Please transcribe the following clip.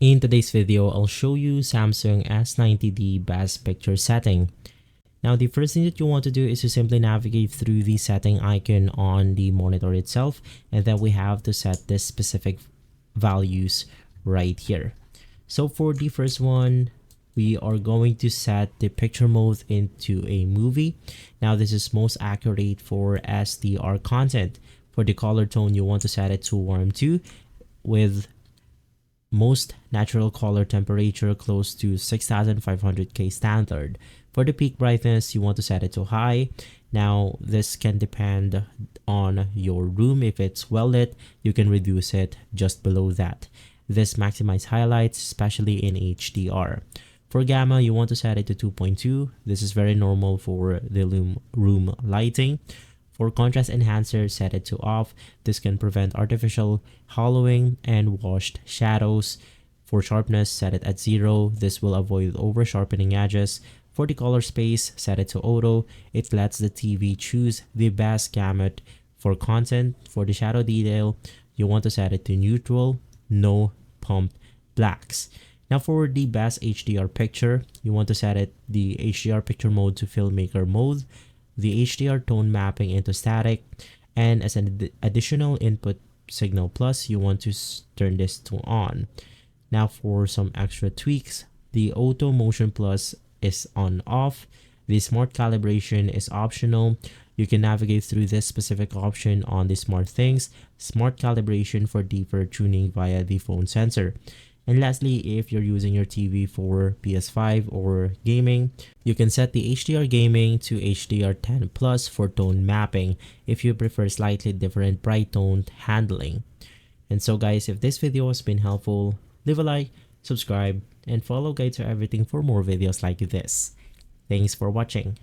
In today's video, I'll show you Samsung S90D best picture setting. Now, the first thing that you want to do is to simply navigate through the setting icon on the monitor itself, and then we have to set this specific values right here. So for the first one, we are going to set the picture mode into a movie. Now, this is most accurate for SDR content. For the color tone, you want to set it to warm 2 with most natural color temperature close to 6500K standard. For the peak brightness, you want to set it to high. Now, this can depend on your room. If it's well lit, you can reduce it just below that. This maximizes highlights, especially in HDR. For gamma, you want to set it to 2.2. This is very normal for the room lighting. For contrast enhancer, set it to off. This can prevent artificial hollowing and washed shadows. For sharpness, set it at 0. This will avoid over sharpening edges. For the color space, set it to auto. It lets the TV choose the best gamut for content. For the shadow detail, you want to set it to neutral, no pumped blacks. Now for the best HDR picture, you want to set it the HDR picture mode to filmmaker mode, the HDR tone mapping into static, and as an additional input signal plus, you want to turn this to on. Now for some extra tweaks, the auto motion plus is on off. The smart calibration is optional. You can navigate through this specific option on the smart things, smart calibration for deeper tuning via the phone sensor. And lastly, if you're using your TV for PS5 or gaming, you can set the HDR gaming to HDR10 plus for tone mapping if you prefer slightly different bright tone handling. And so guys, if this video has been helpful, leave a like, subscribe, and follow Guide to Everything for more videos like this. Thanks for watching.